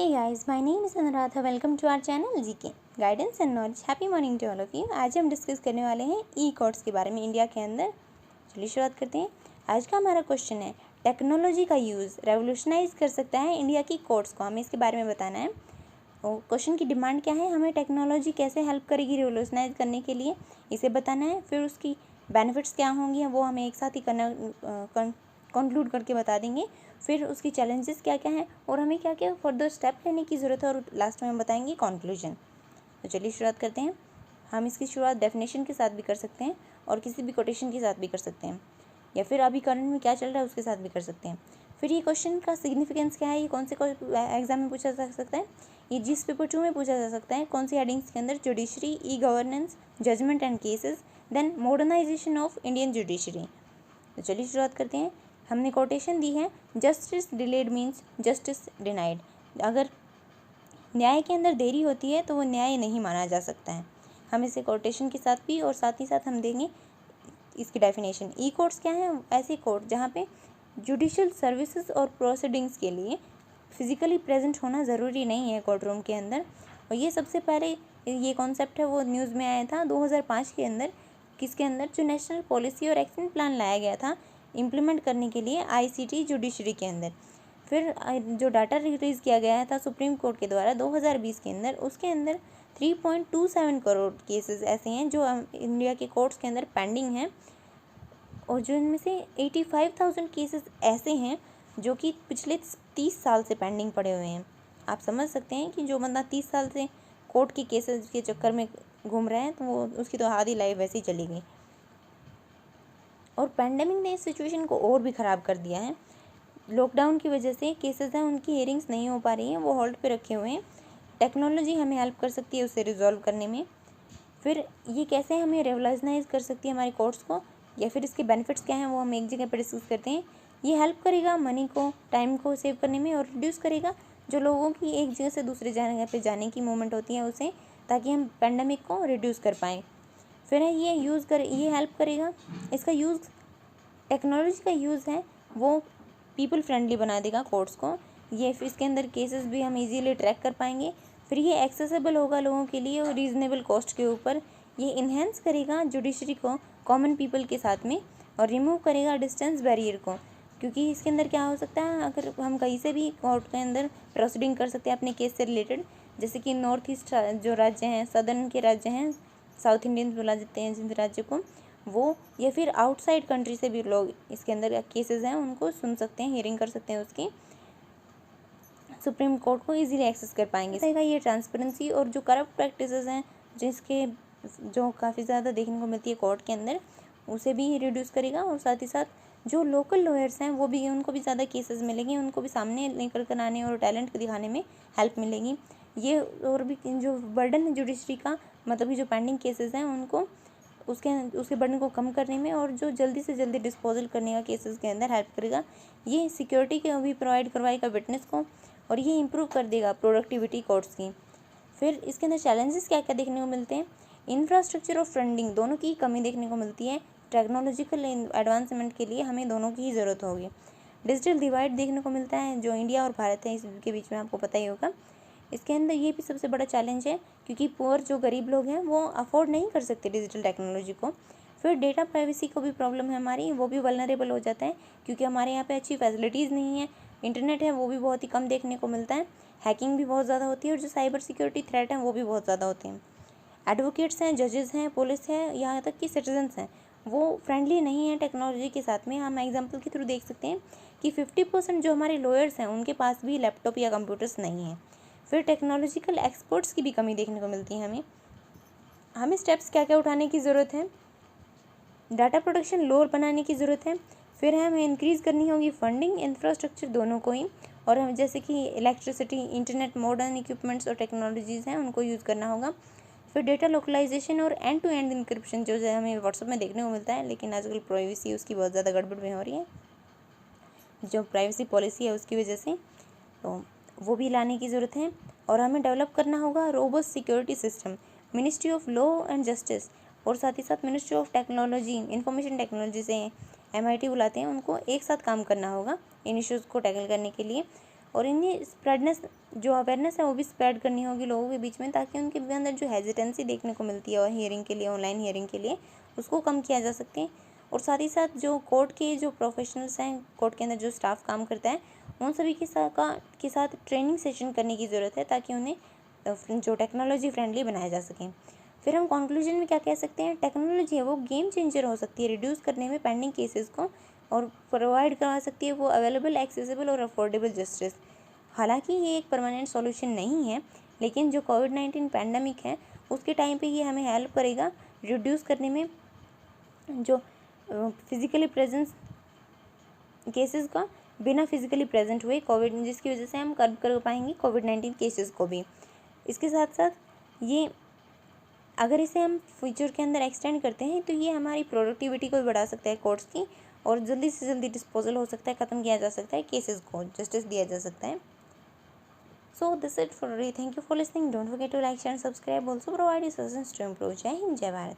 Hey guys, my name is Anuradha. Welcome to our channel GK Guidance and Knowledge. Happy morning to all of you. आज हम discuss करने वाले हैं ई courts के बारे में इंडिया के अंदर। चलिए शुरुआत करते हैं। आज का हमारा क्वेश्चन है, टेक्नोलॉजी का यूज़ रेवोल्यूशनाइज कर सकता है इंडिया की कोर्ट्स को। हमें इसके बारे में बताना है। और क्वेश्चन की डिमांड क्या है, हमें टेक्नोलॉजी कैसे हेल्प करेगी रेवोल्यूशनाइज करने के लिए, इसे बताना है। फिर उसकी बेनिफिट्स क्या होंगी वो हमें एक साथ ही करना कंक्लूड करके बता देंगे। फिर उसकी चैलेंजेस क्या क्या हैं और हमें क्या क्या फर्दर स्टेप लेने की ज़रूरत है, और लास्ट में हम बताएंगे कंक्लूजन। तो चलिए शुरुआत करते हैं। हम इसकी शुरुआत डेफिनेशन के साथ भी कर सकते हैं और किसी भी कोटेशन के साथ भी कर सकते हैं, या फिर अभी करंट में क्या चल रहा है उसके साथ भी कर सकते हैं। फिर ये क्वेश्चन का सिग्निफिकेंस क्या है, ये कौन से एग्जाम में पूछा जा सकता है, ये जिस पेपर 2 में पूछा जा सकता है। कौन सी हेडिंग्स के अंदर, judiciary, E governance, judgement and cases, then modernisation of Indian judiciary. तो चलिए शुरुआत करते हैं। हमने कोटेशन दी है, justice delayed means justice denied. अगर न्याय के अंदर देरी होती है तो वो न्याय नहीं माना जा सकता है। हम इसे कोटेशन के साथ भी और साथ ही साथ हम देंगे इसकी डेफिनेशन। ई कोर्ट्स क्या है, ऐसे कोर्ट जहाँ पे जुडिशियल सर्विसेज और प्रोसीडिंग्स के लिए फिजिकली प्रेजेंट होना ज़रूरी नहीं है कोर्ट रूम के अंदर। और ये सबसे पहले ये कॉन्सेप्ट है वो न्यूज़ में आया था 2005 के अंदर। किसके अंदर, जो नेशनल पॉलिसी और एक्शन प्लान लाया गया था इम्प्लीमेंट करने के लिए आईसीटी जुडिशरी के अंदर। फिर जो डाटा रिलीज़ किया गया था सुप्रीम कोर्ट के द्वारा 2020 के अंदर, उसके अंदर 3.27 करोड़ केसेस ऐसे हैं जो इंडिया के कोर्ट्स के अंदर पेंडिंग हैं, और जो इनमें से 85,000 केसेस ऐसे हैं जो कि पिछले 30 साल से पेंडिंग पड़े हुए हैं। आप समझ सकते हैं कि जो बंदा 30 साल से कोर्ट के केसेस के चक्कर में घूम रहा है तो वो उसकी तो आधी लाइफ वैसे ही चली गई। और पैंडेमिक ने इस सिचुएशन को और भी ख़राब कर दिया है। लॉकडाउन की वजह से केसेस हैं उनकी हियरिंग्स नहीं हो पा रही हैं, वो होल्ड पे रखे हुए हैं। टेक्नोलॉजी हमें हेल्प कर सकती है उसे रिजॉल्व करने में। फिर ये कैसे हमें रेवोल्यूशनाइज कर सकती है हमारे कोर्ट्स को, या फिर इसके बेनिफिट्स क्या हैं वो हम एक जगह पर डिस्कस करते हैं। ये हेल्प करेगा मनी को, टाइम को सेव करने में, और रिड्यूस करेगा जो लोगों की एक जगह से दूसरी जगह पे जाने की मूवमेंट होती है उसे, ताकि हम पेंडेमिक को रिड्यूस कर पाएँ। फिर है ये हेल्प करेगा, इसका यूज़, टेक्नोलॉजी का यूज़ है वो पीपल फ्रेंडली बना देगा कोर्ट्स को। ये फिर इसके अंदर केसेस भी हम इजीली ट्रैक कर पाएंगे। फिर ये एक्सेसिबल होगा लोगों के लिए और रीज़नेबल कॉस्ट के ऊपर। ये इन्हेंस करेगा जुडिशरी को कॉमन पीपल के साथ में, और रिमूव करेगा डिस्टेंस बैरियर को। क्योंकि इसके अंदर क्या हो सकता है, अगर हम कहीं से भी कोर्ट के अंदर प्रोसीडिंग कर सकते हैं अपने केस से रिलेटेड, जैसे कि नॉर्थ ईस्ट जो राज्य हैं, सदर्न के राज्य हैं, साउथ इंडियन बुला देते हैं जिन राज्य को, वो, या फिर आउटसाइड कंट्री से भी लोग इसके अंदर केसेस हैं उनको सुन सकते हैं, हियरिंग कर सकते हैं उसकी, सुप्रीम कोर्ट को इजीली एक्सेस कर पाएंगे। ये ट्रांसपेरेंसी और जो करप्ट प्रैक्टिसेस हैं जो काफ़ी ज़्यादा देखने को मिलती है कोर्ट के अंदर, उसे भी रिड्यूस करेगा। और साथ ही साथ जो लोकल लॉयर्स हैं वो भी, उनको भी ज़्यादा केसेस मिलेंगे, उनको भी सामने लेकर कर आने और टैलेंट दिखाने में हेल्प मिलेगी। ये और भी जो बर्डन है जुडिशरी का, मतलब कि जो पेंडिंग केसेस हैं उनको उसके बर्डन को कम करने में, और जो जल्दी से जल्दी डिस्पोजल करने का केसेस के अंदर हेल्प करेगा। ये सिक्योरिटी के भी प्रोवाइड करवाएगा विटनेस को, और ये इंप्रूव कर देगा प्रोडक्टिविटी कोर्ट्स की। फिर इसके अंदर चैलेंजेस क्या क्या देखने को मिलते हैं, इंफ्रास्ट्रक्चर और फंडिंग दोनों की कमी देखने को मिलती है। टेक्नोलॉजिकल एडवांसमेंट के लिए हमें दोनों की ही ज़रूरत होगी। डिजिटल डिवाइड देखने को मिलता है जो इंडिया और भारत है इसके बीच में, आपको पता ही होगा। इसके अंदर ये भी सबसे बड़ा चैलेंज है, क्योंकि पुअर जो गरीब लोग हैं वो अफोर्ड नहीं कर सकते डिजिटल टेक्नोलॉजी को। फिर डेटा प्राइवेसी को भी प्रॉब्लम है हमारी, वो भी वल्नरेबल हो जाता है, क्योंकि हमारे यहाँ पे अच्छी फैसिलिटीज़ नहीं है। इंटरनेट है वो भी बहुत ही कम देखने को मिलता है, हैकिंग भी बहुत ज़्यादा होती है, और जो साइबर सिक्योरिटी थ्रेट हैं वो भी बहुत ज़्यादा होते हैं। एडवोकेट्स हैं, जजेस हैं, पुलिस है, यहाँ तक कि सिटीजन्स हैं, वो फ्रेंडली नहीं है टेक्नोलॉजी के साथ में। हम एग्जाम्पल के थ्रू देख सकते हैं कि 50% जो हमारे लॉयर्स हैं उनके पास भी लैपटॉप या कंप्यूटर्स नहीं हैं। फिर टेक्नोलॉजिकल एक्सपर्ट्स की भी कमी देखने को मिलती है। हमें स्टेप्स क्या क्या उठाने की ज़रूरत है, डाटा प्रोटेक्शन लोअर बनाने की ज़रूरत है। फिर हमें इंक्रीज़ करनी होगी फंडिंग, इंफ्रास्ट्रक्चर दोनों को ही, और हम जैसे कि इलेक्ट्रिसिटी, इंटरनेट, मॉडर्न इक्विपमेंट्स और टेक्नोलॉजीज़ हैं उनको यूज़ करना होगा। फिर डेटा लोकलाइजेशन और एंड टू एंड इंक्रिप्शन जो हमें व्हाट्सएप में देखने को मिलता है, लेकिन आजकल प्राइवेसी उसकी बहुत ज़्यादा गड़बड़ में हो रही है, जो प्राइवेसी पॉलिसी है उसकी वजह से, तो वो भी लाने की ज़रूरत है। और हमें डेवलप करना होगा robust security system, ministry of law and justice, और साथ ही साथ ministry of technology, information technology से MIT बुलाते हैं, उनको एक साथ काम करना होगा इन इश्यूज़ को टैकल करने के लिए। और इन्हें स्प्रेडनेस जो अवेयरनेस है वो भी स्प्रेड करनी होगी लोगों के बीच में, ताकि उनके अंदर जो हेजिटेंसी देखने को मिलती है और हियरिंग के लिए, ऑनलाइन हियरिंग के लिए, उसको कम किया जा सकते हैं। और साथ ही साथ जो कोर्ट के जो प्रोफेशनल्स हैं, कोर्ट के अंदर जो स्टाफ काम करता है, उन सभी के साथ ट्रेनिंग सेशन करने की ज़रूरत है, ताकि उन्हें जो टेक्नोलॉजी फ्रेंडली बनाया जा सके। फिर हम कंक्लूजन में क्या कह सकते हैं, टेक्नोलॉजी है वो गेम चेंजर हो सकती है रिड्यूस करने में पेंडिंग केसेस को, और प्रोवाइड करवा सकती है वो अवेलेबल, एक्सेसिबल और अफोर्डेबल जस्टिस। हालांकि ये एक परमानेंट सॉल्यूशन नहीं है, लेकिन जो कोविड-19 पैंडमिक है उसके टाइम पे ये हमें हेल्प करेगा रिड्यूस करने में जो फिज़िकली प्रेजेंस केसेस का, बिना फिज़िकली प्रेजेंट हुए कोविड, जिसकी वजह से हम कर्व कर पाएंगे कोविड-19 केसेस को भी। इसके साथ साथ ये अगर इसे हम फ्यूचर के अंदर एक्सटेंड करते हैं तो ये हमारी प्रोडक्टिविटी को भी बढ़ा सकता है कोर्ट्स की, और जल्दी से जल्दी डिस्पोजल हो सकता है, ख़त्म किया जा सकता है केसेस को, जस्टिस दिया जा सकता है। So this it for today, thank you for listening, don't forget to like share and subscribe, also provide suggestions to improve. जय हिंद, जय भारत।